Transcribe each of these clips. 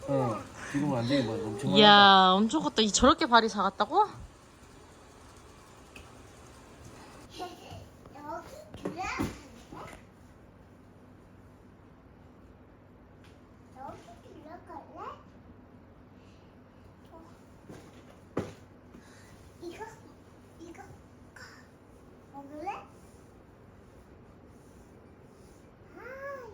지금은 안 되게 뭐 엄청 이야, 엄청 컸다. 저렇게 발이 작았다고? 여기 들어갈래? 여기 들어갈래? 이거 먹을래? 하이.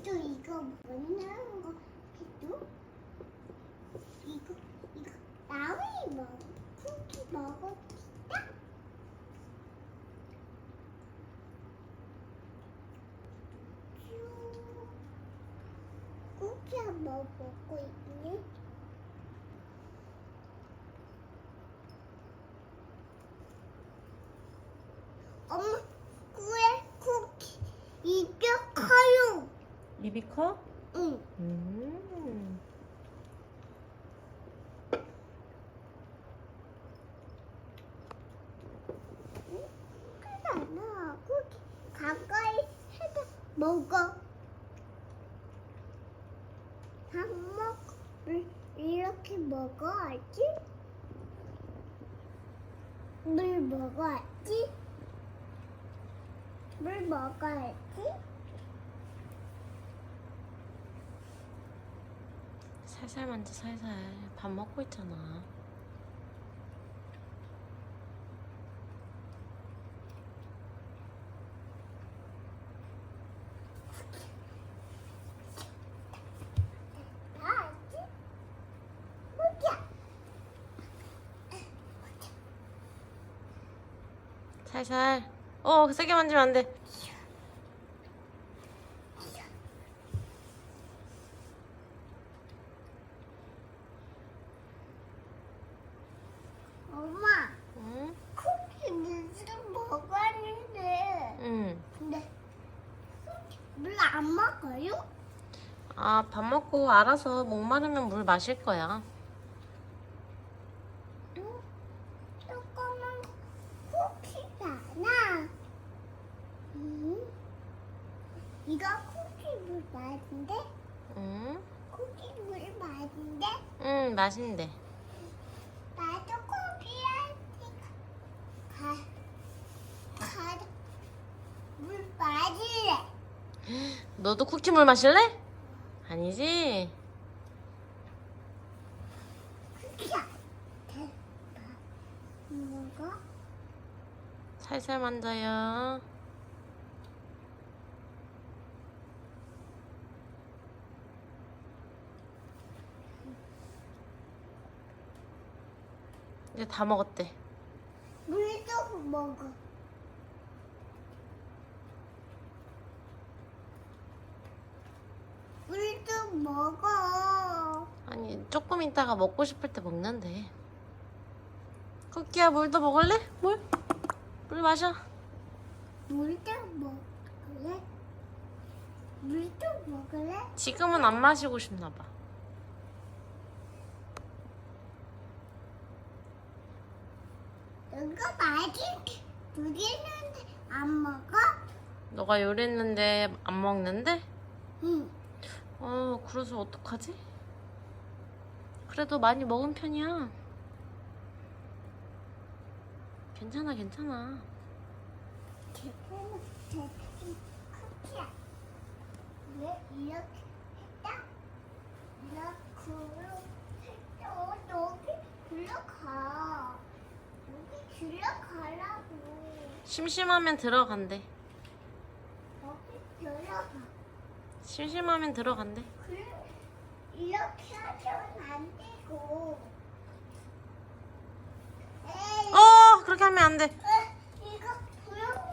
이거 뭐냐는 거 해도 이거 나무이 먹어 쿠키 먹었다. 쿠키 한 번 먹고 있니? 엄마 그래 쿠키 입이 커요. 입이 커? 응. 크잖아. 쿠키 가까이 해서 먹어. 밥 먹 이렇게 먹어야지. 물 먹어야지. 물 먹어야지. 살살 만져, 살살. 밥 먹고 있잖아. 나야지. 먹자. 살살. 세게 만지면 안 돼. 엄마, 응? 쿠키 무슨 먹었는데. 응. 근데 물 안 먹어요? 아, 밥 먹고 알아서 목마르면 물 마실 거야. 조그만 쿠키잖아. 이거 쿠키 물 맛인데? 응? 쿠키 물 맛인데? 응, 맛있는데. 나도 물 마실래. 너도 쿠키물 마실래? 아니지? 쿠키야. 먹어? 살살 만져요. 이제 다 먹었대. 물도 먹어. 물도 먹어. 아니, 조금 있다가 먹고 싶을 때 먹는데. 쿠키야, 물도 먹을래? 물? 물 마셔. 물도 먹을래? 물도 먹을래? 지금은 안 마시고 싶나 봐. 이거 맛있게 두개는데 안 먹어? 너가 요리했는데 안 먹는데? 응. 그래서 어떡하지? 그래도 많이 먹은 편이야. 괜찮아, 괜찮아. 쿠키야. 왜 이렇게 했다? 이렇게 여기 들어가. 여기 들어가라고. 심심하면 들어간대. 여기 들어가. 심심하면 들어간대. 그래, 이렇게 하면 안 되고. 에이, 그렇게 하면 안 돼.